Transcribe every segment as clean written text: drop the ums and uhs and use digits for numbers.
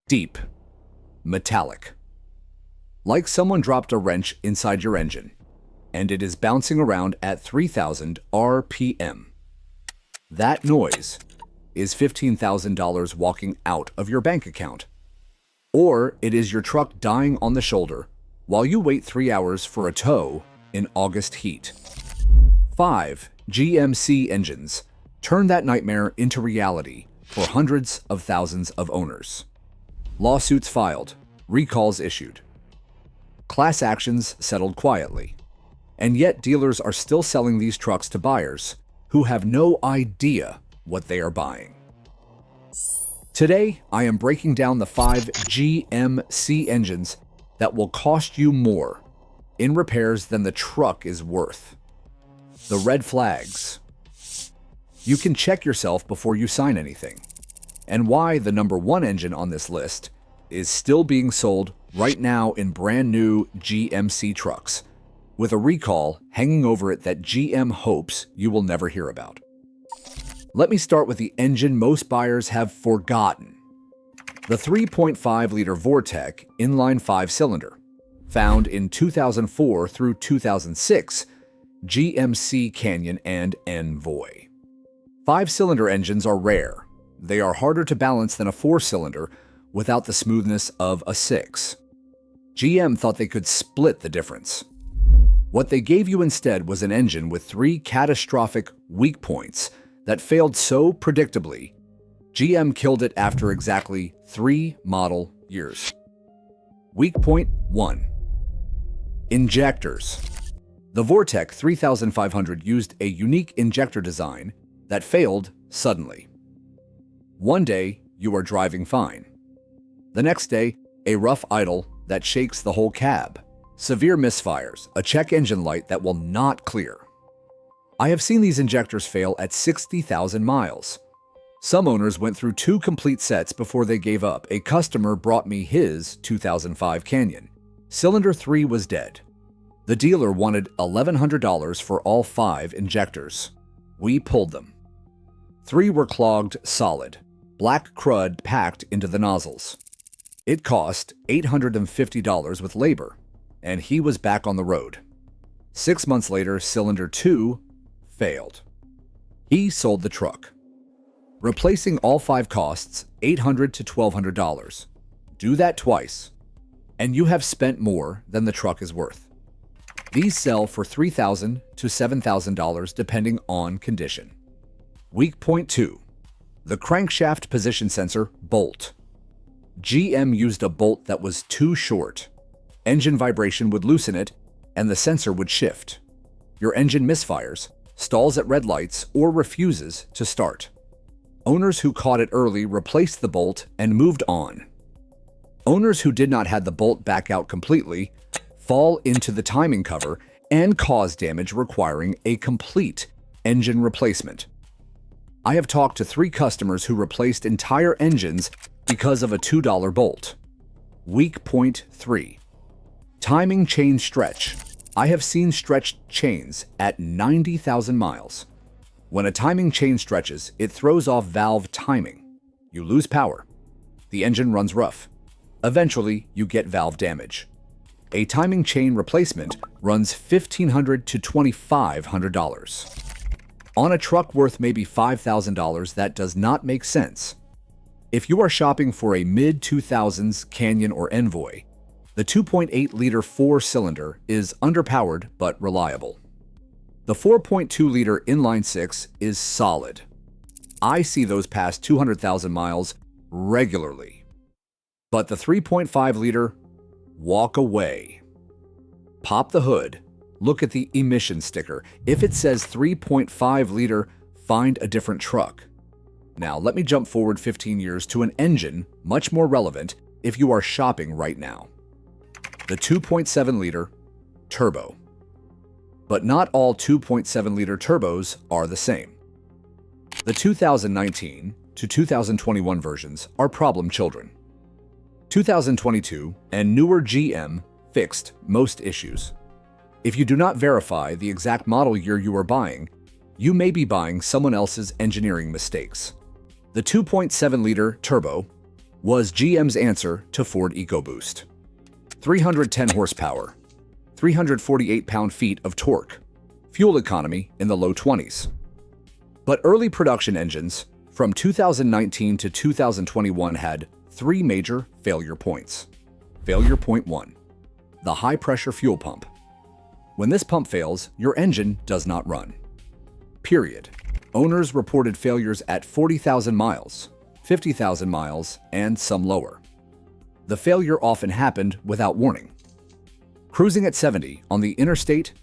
Deep. Metallic. Like someone dropped a wrench inside your engine, and it is bouncing around at 3,000 RPM. That noise is $15,000 walking out of your bank account. Or it is your truck dying on the shoulder while you wait 3 hours for a tow in August heat. 5 GMC engines turn that nightmare into reality for hundreds of thousands of owners. Lawsuits filed, recalls issued. Class actions settled quietly. And yet dealers are still selling these trucks to buyers who have no idea what they are buying. Today, I am breaking down the 5 GMC engines that will cost you more in repairs than the truck is worth. The red flags. You can check yourself before you sign anything. And why the number 1 engine on this list is still being sold right now in brand new GMC trucks, with a recall hanging over it that GM hopes you will never hear about. Let me start with the engine most buyers have forgotten. The 3.5-liter Vortec inline 5-cylinder, found in 2004 through 2006 GMC Canyon and Envoy. 5-cylinder engines are rare. They are harder to balance than a 4-cylinder without the smoothness of a 6. GM thought they could split the difference. What they gave you instead was an engine with 3 catastrophic weak points that failed so predictably, GM killed it after exactly 3 model years. Weak point 1. Injectors. The Vortec 3500 used a unique injector design that failed suddenly. One day, you are driving fine. The next day, a rough idle that shakes the whole cab. Severe misfires, a check engine light that will not clear. I have seen these injectors fail at 60,000 miles. Some owners went through 2 complete sets before they gave up. A customer brought me his 2005 Canyon. Cylinder 3 was dead. The dealer wanted $1,100 for all 5 injectors. We pulled them. 3 were clogged solid, black crud packed into the nozzles. It cost $850 with labor, and he was back on the road. 6 months later, cylinder 2 failed. He sold the truck. Replacing all 5 costs $800 to $1,200. Do that twice, and you have spent more than the truck is worth. These sell for $3,000 to $7,000 depending on condition. Weak point 2. The crankshaft position sensor bolt. GM used a bolt that was too short. Engine vibration would loosen it, and the sensor would shift. Your engine misfires, stalls at red lights, or refuses to start. Owners who caught it early replaced the bolt and moved on. Owners who did not have the bolt back out completely fall into the timing cover and cause damage requiring a complete engine replacement. I have talked to 3 customers who replaced entire engines because of a $2 bolt. Weak point 3. Timing chain stretch. I have seen stretched chains at 90,000 miles. When a timing chain stretches, it throws off valve timing. You lose power. The engine runs rough. Eventually, you get valve damage. A timing chain replacement runs $1,500 to $2,500. On a truck worth maybe $5,000, that does not make sense. If you are shopping for a mid-2000s Canyon or Envoy, the 2.8-liter 4-cylinder is underpowered but reliable. The 4.2-liter inline 6 is solid. I see those past 200,000 miles regularly. But the 3.5-liter, walk away. Pop the hood. Look at the emission sticker. If it says 3.5-liter, find a different truck. Now, let me jump forward 15 years to an engine much more relevant if you are shopping right now. The 2.7-liter turbo. But not all 2.7-liter turbos are the same. The 2019 to 2021 versions are problem children. 2022 and newer GM fixed most issues. If you do not verify the exact model year you are buying, you may be buying someone else's engineering mistakes. The 2.7-liter turbo was GM's answer to Ford EcoBoost. 310 horsepower, 348 pound-feet of torque, fuel economy in the low 20s. But early production engines from 2019 to 2021 had three major failure points. Failure point 1, the high-pressure fuel pump. When this pump fails, your engine does not run. Period. Owners reported failures at 40,000 miles, 50,000 miles, and some lower. The failure often happened without warning. Cruising at 70 on the interstate,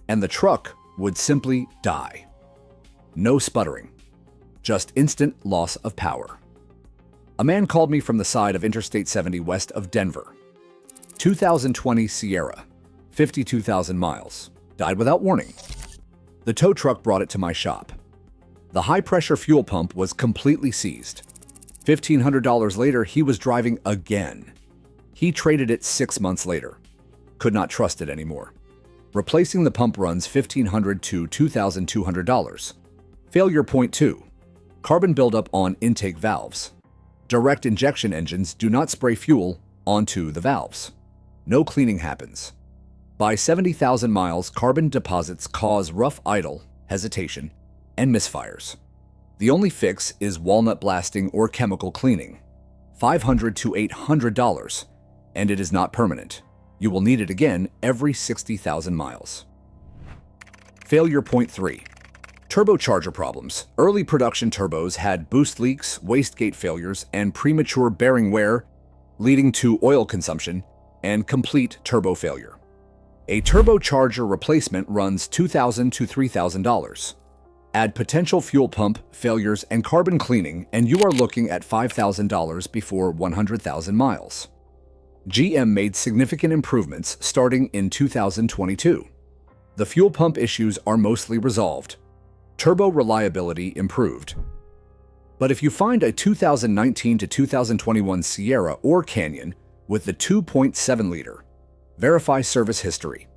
and the truck would simply die. No sputtering, just instant loss of power. A man called me from the side of Interstate 70 west of Denver. 2020 Sierra, 52,000 miles, died without warning. The tow truck brought it to my shop. The high-pressure fuel pump was completely seized. $1,500 later, he was driving again. He traded it 6 months later. Could not trust it anymore. Replacing the pump runs $1,500 to $2,200. Failure point 2, carbon buildup on intake valves. Direct injection engines do not spray fuel onto the valves. No cleaning happens. By 70,000 miles, carbon deposits cause rough idle, hesitation, and misfires. The only fix is walnut blasting or chemical cleaning. $500 to $800, and it is not permanent. You will need it again every 60,000 miles. Failure point 3, turbocharger problems. Early production turbos had boost leaks, wastegate failures, and premature bearing wear, leading to oil consumption and complete turbo failure. A turbocharger replacement runs $2,000 to $3,000. Add potential fuel pump failures and carbon cleaning, and you are looking at $5,000 before 100,000 miles. GM made significant improvements starting in 2022. The fuel pump issues are mostly resolved. Turbo reliability improved. But if you find a 2019 to 2021 Sierra or Canyon with the 2.7-liter, verify service history.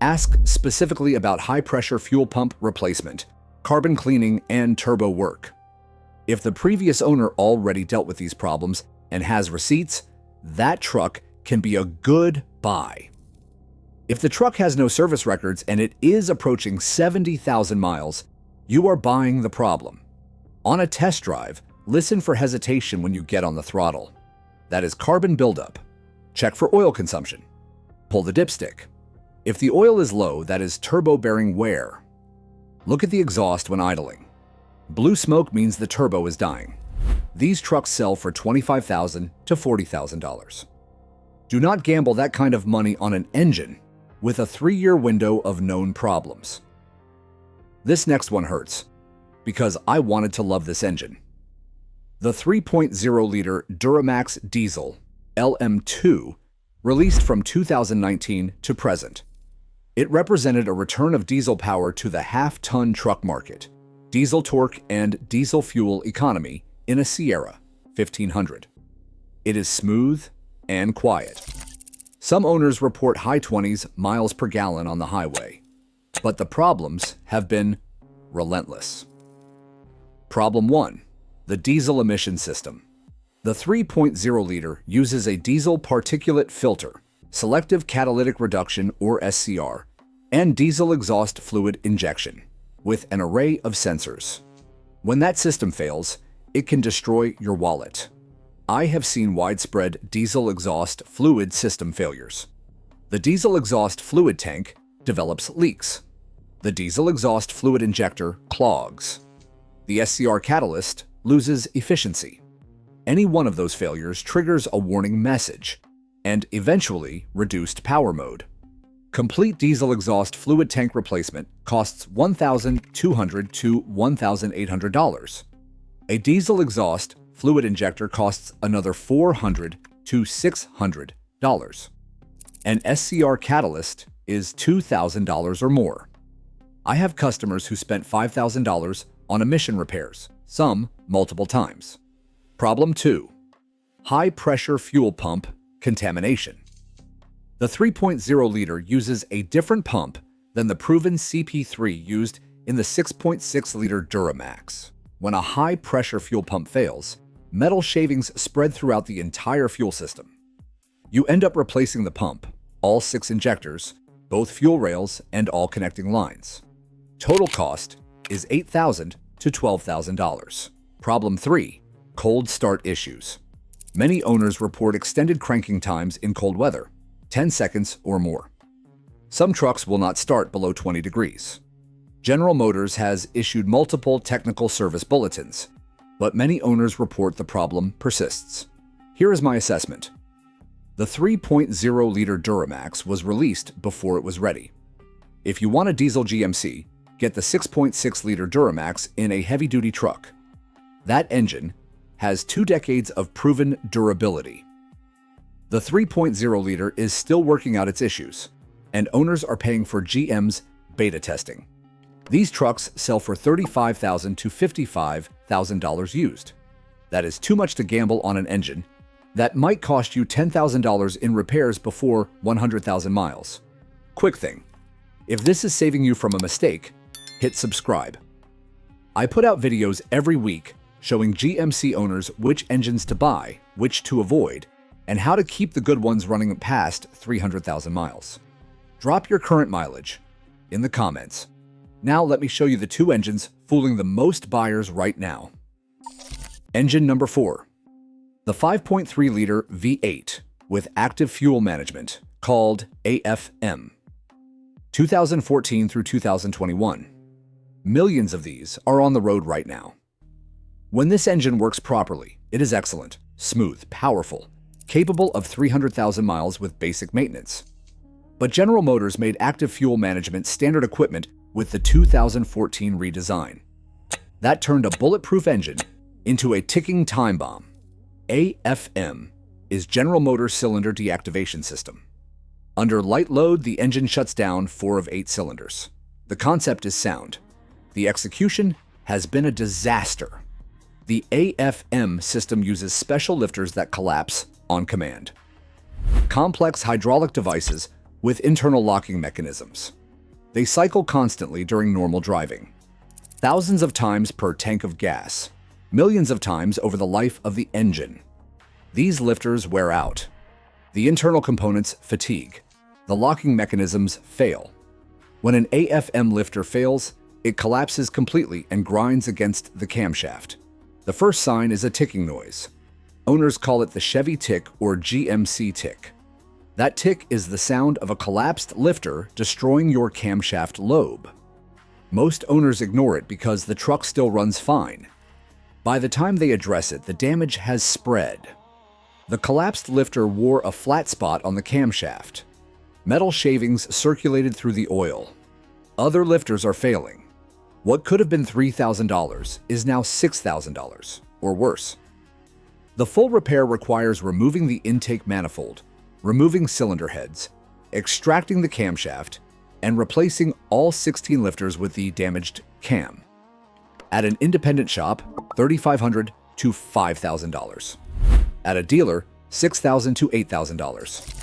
Ask specifically about high-pressure fuel pump replacement, carbon cleaning, and turbo work. If the previous owner already dealt with these problems and has receipts, that truck can be a good buy. If the truck has no service records and it is approaching 70,000 miles, you are buying the problem. On a test drive, listen for hesitation when you get on the throttle. That is carbon buildup. Check for oil consumption. Pull the dipstick. If the oil is low, that is turbo bearing wear. Look at the exhaust when idling. Blue smoke means the turbo is dying. These trucks sell for $25,000 to $40,000. Do not gamble that kind of money on an engine with a 3-year window of known problems. This next one hurts, because I wanted to love this engine. The 3.0-liter Duramax diesel LM2 released from 2019 to present. It represented a return of diesel power to the half-ton truck market, diesel torque and diesel fuel economy in a Sierra 1500. It is smooth and quiet. Some owners report high 20s miles per gallon on the highway, but the problems have been relentless. Problem 1. The diesel emission system. The 3.0-liter uses a diesel particulate filter, selective catalytic reduction or SCR, and diesel exhaust fluid injection, with an array of sensors. When that system fails, it can destroy your wallet. I have seen widespread diesel exhaust fluid system failures. The diesel exhaust fluid tank develops leaks. The diesel exhaust fluid injector clogs. The SCR catalyst loses efficiency. Any one of those failures triggers a warning message and eventually reduced power mode. Complete diesel exhaust fluid tank replacement costs $1,200 to $1,800. A diesel exhaust fluid injector costs another $400 to $600. An SCR catalyst is $2,000 or more. I have customers who spent $5,000 on emission repairs, some multiple times. Problem 2. High-pressure fuel pump contamination. The 3.0-liter uses a different pump than the proven CP3 used in the 6.6-liter Duramax. When a high-pressure fuel pump fails, Metal shavings spread throughout the entire fuel system. You end up replacing the pump, all 6 injectors, both fuel rails, and all connecting lines. Total cost is $8,000 to $12,000. Problem 3. Cold start issues. Many owners report extended cranking times in cold weather, 10 seconds or more. Some trucks will not start below 20 degrees. General Motors has issued multiple technical service bulletins, but many owners report the problem persists. Here is my assessment. The 3.0-liter Duramax was released before it was ready. If you want a diesel GMC, get the 6.6-liter Duramax in a heavy-duty truck. That engine has 2 decades of proven durability. The 3.0-liter is still working out its issues, and owners are paying for GM's beta testing. These trucks sell for $35,000 to $55,000 used. That is too much to gamble on an engine that might cost you $10,000 in repairs before 100,000 miles. Quick thing, if this is saving you from a mistake, hit subscribe. I put out videos every week showing GMC owners which engines to buy, which to avoid, and how to keep the good ones running past 300,000 miles. Drop your current mileage in the comments. Now let me show you the 2 engines fooling the most buyers right now. Engine number 4. The 5.3-liter V8 with active fuel management, called AFM. 2014 through 2021. Millions of these are on the road right now. When this engine works properly, it is excellent, smooth, powerful, capable of 300,000 miles with basic maintenance. But General Motors made active fuel management standard equipment with the 2014 redesign. That turned a bulletproof engine into a ticking time bomb. AFM is General Motors cylinder deactivation system. Under light load, the engine shuts down 4 of 8 cylinders. The concept is sound. The execution has been a disaster. The AFM system uses special lifters that collapse on command. Complex hydraulic devices with internal locking mechanisms. They cycle constantly during normal driving. Thousands of times per tank of gas. Millions of times over the life of the engine. These lifters wear out. The internal components fatigue. The locking mechanisms fail. When an AFM lifter fails, it collapses completely and grinds against the camshaft. The first sign is a ticking noise. Owners call it the Chevy tick or GMC tick. That tick is the sound of a collapsed lifter destroying your camshaft lobe. Most owners ignore it because the truck still runs fine. By the time they address it, the damage has spread. The collapsed lifter wore a flat spot on the camshaft. Metal shavings circulated through the oil. Other lifters are failing. What could have been $3,000 is now $6,000, or worse. The full repair requires removing the intake manifold, removing cylinder heads, extracting the camshaft, and replacing all 16 lifters with the damaged cam. At an independent shop, $3,500 to $5,000. At a dealer, $6,000 to $8,000.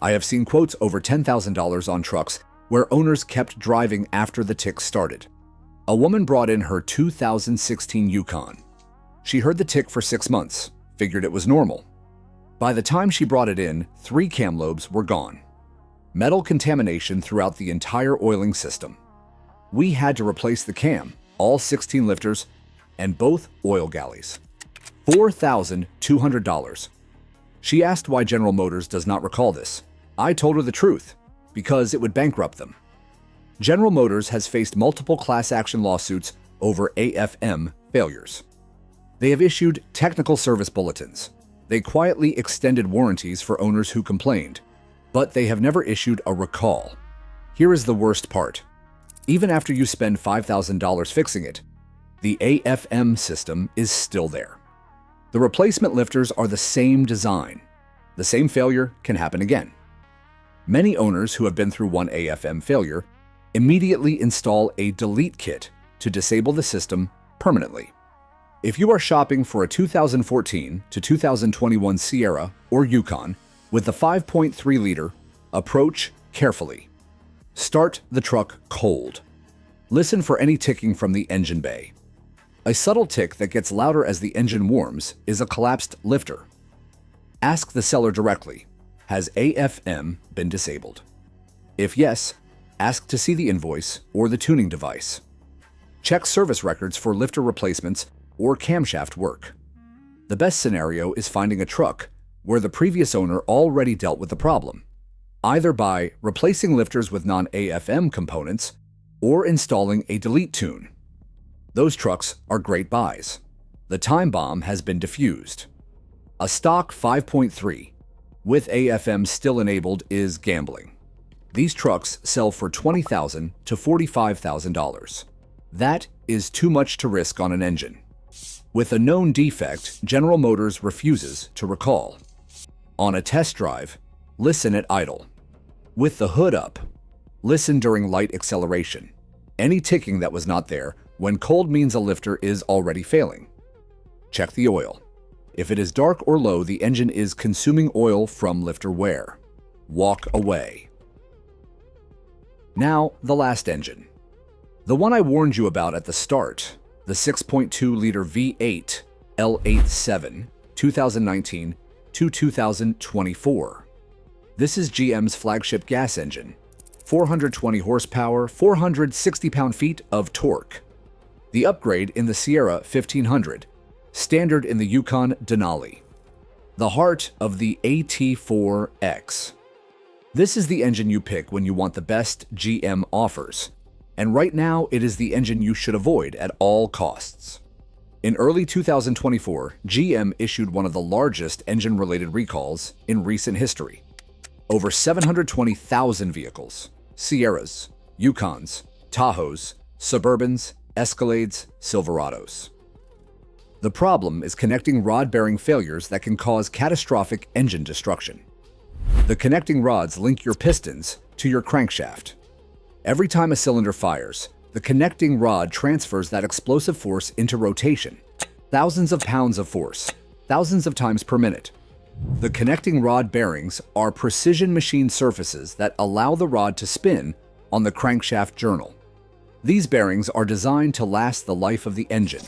I have seen quotes over $10,000 on trucks where owners kept driving after the tick started. A woman brought in her 2016 Yukon. She heard the tick for 6 months, figured it was normal. By the time she brought it in, 3 cam lobes were gone. Metal contamination throughout the entire oiling system. We had to replace the cam, all 16 lifters, and both oil galleys. $4,200. She asked why General Motors does not recall this. I told her the truth, because it would bankrupt them. General Motors has faced multiple class action lawsuits over AFM failures. They have issued technical service bulletins. They quietly extended warranties for owners who complained, but they have never issued a recall. Here is the worst part. Even after you spend $5,000 fixing it, the AFM system is still there. The replacement lifters are the same design. The same failure can happen again. Many owners who have been through one AFM failure immediately install a delete kit to disable the system permanently. If you are shopping for a 2014 to 2021 Sierra or Yukon with the 5.3-liter, approach carefully. Start the truck cold. Listen for any ticking from the engine bay. A subtle tick that gets louder as the engine warms is a collapsed lifter. Ask the seller directly, has AFM been disabled? If yes, ask to see the invoice or the tuning device. Check service records for lifter replacements or camshaft work. The best scenario is finding a truck where the previous owner already dealt with the problem, either by replacing lifters with non-AFM components or installing a delete tune. Those trucks are great buys. The time bomb has been defused. A stock 5.3 with AFM still enabled is gambling. These trucks sell for $20,000 to $45,000. That is too much to risk on an engine. With a known defect, General Motors refuses to recall. On a test drive, listen at idle. With the hood up, listen during light acceleration. Any ticking that was not there when cold means a lifter is already failing. Check the oil. If it is dark or low, the engine is consuming oil from lifter wear. Walk away. Now, the last engine. The one I warned you about at the start, the 6.2-liter V8 L87 2019 to 2024. This is GM's flagship gas engine. 420 horsepower, 460 pound-feet of torque. The upgrade in the Sierra 1500, standard in the Yukon Denali. The heart of the AT4X. This is the engine you pick when you want the best GM offers. And right now, it is the engine you should avoid at all costs. In early 2024, GM issued one of the largest engine-related recalls in recent history. Over 720,000 vehicles, Sierras, Yukons, Tahoes, Suburbans, Escalades, Silverados. The problem is connecting rod bearing failures that can cause catastrophic engine destruction. The connecting rods link your pistons to your crankshaft. Every time a cylinder fires, the connecting rod transfers that explosive force into rotation. Thousands of pounds of force, thousands of times per minute. The connecting rod bearings are precision machined surfaces that allow the rod to spin on the crankshaft journal. These bearings are designed to last the life of the engine.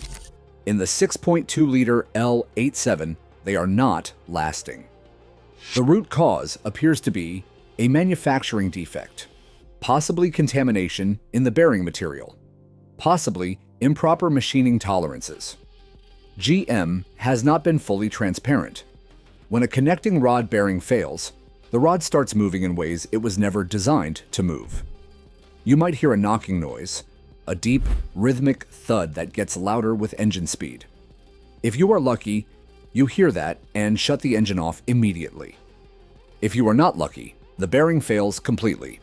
In the 6.2-liter L87, they are not lasting. The root cause appears to be a manufacturing defect, possibly contamination in the bearing material, possibly improper machining tolerances. GM has not been fully transparent. When a connecting rod bearing fails, the rod starts moving in ways it was never designed to move. You might hear a knocking noise, a deep, rhythmic thud that gets louder with engine speed. If you are lucky, you hear that and shut the engine off immediately. If you are not lucky, the bearing fails completely.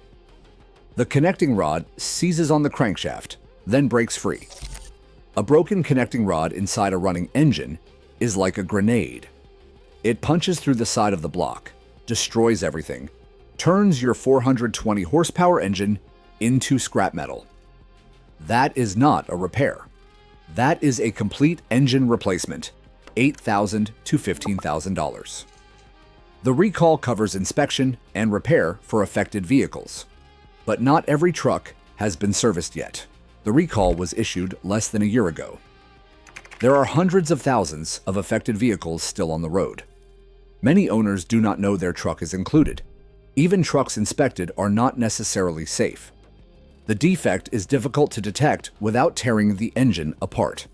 The connecting rod seizes on the crankshaft, then breaks free. A broken connecting rod inside a running engine is like a grenade. It punches through the side of the block, destroys everything, turns your 420 horsepower engine into scrap metal. That is not a repair. That is a complete engine replacement, $8,000 to $15,000. The recall covers inspection and repair for affected vehicles. But not every truck has been serviced yet. The recall was issued less than a year ago. There are hundreds of thousands of affected vehicles still on the road. Many owners do not know their truck is included. Even trucks inspected are not necessarily safe. The defect is difficult to detect without tearing the engine apart.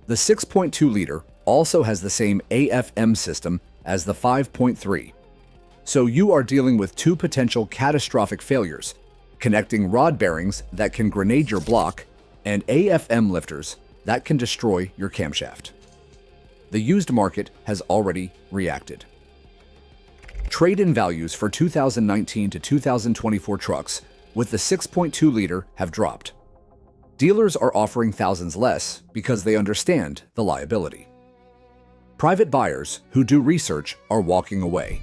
The 6.2-liter also has the same AFM system as the 5.3. So you are dealing with two potential catastrophic failures, connecting rod bearings that can grenade your block and AFM lifters that can destroy your camshaft. The used market has already reacted. Trade-in values for 2019 to 2024 trucks with the 6.2-liter have dropped. Dealers are offering thousands less because they understand the liability. Private buyers who do research are walking away.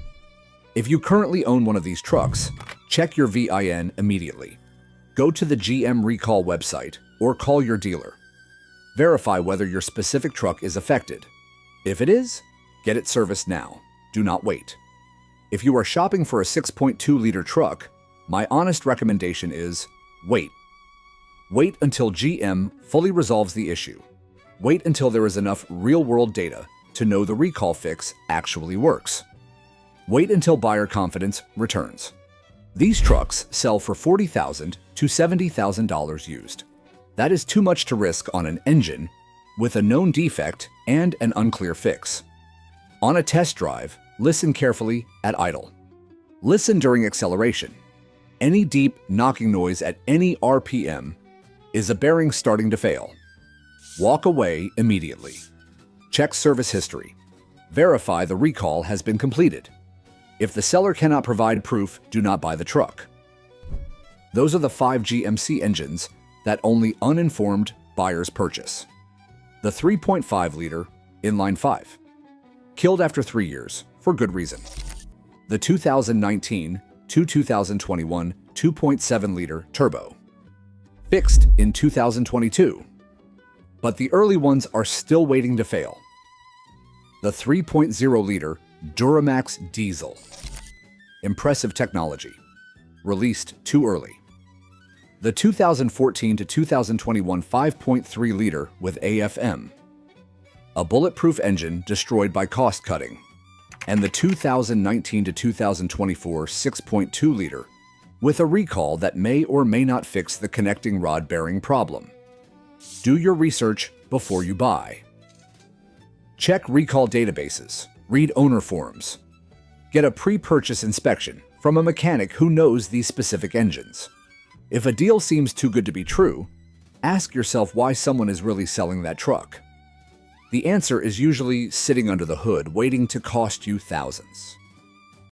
If you currently own one of these trucks, check your VIN immediately. Go to the GM Recall website or call your dealer. Verify whether your specific truck is affected. If it is, get it serviced now. Do not wait. If you are shopping for a 6.2-liter truck, my honest recommendation is wait. Wait until GM fully resolves the issue. Wait until there is enough real-world data to know the recall fix actually works. Wait until buyer confidence returns. These trucks sell for $40,000 to $70,000 used. That is too much to risk on an engine with a known defect and an unclear fix. On a test drive, listen carefully at idle. Listen during acceleration. Any deep knocking noise at any RPM is a bearing starting to fail. Walk away immediately. Check service history. Verify the recall has been completed. If the seller cannot provide proof, do not buy the truck. Those are the 5 GMC engines that only uninformed buyers purchase. The 3.5-liter inline 5. Killed after 3 years, for good reason. The 2019 to 2021 2.7-liter turbo. Fixed in 2022. But the early ones are still waiting to fail. The 3.0-liter Duramax diesel. Impressive technology. Released too early. The 2014 to 2021 5.3-liter with AFM. A bulletproof engine destroyed by cost cutting. And the 2019 to 2024 6.2-liter with a recall that may or may not fix the connecting rod bearing problem. Do your research before you buy. Check recall databases. Read owner forms. Get a pre-purchase inspection from a mechanic who knows these specific engines. If a deal seems too good to be true, ask yourself why someone is really selling that truck. The answer is usually sitting under the hood, waiting to cost you thousands.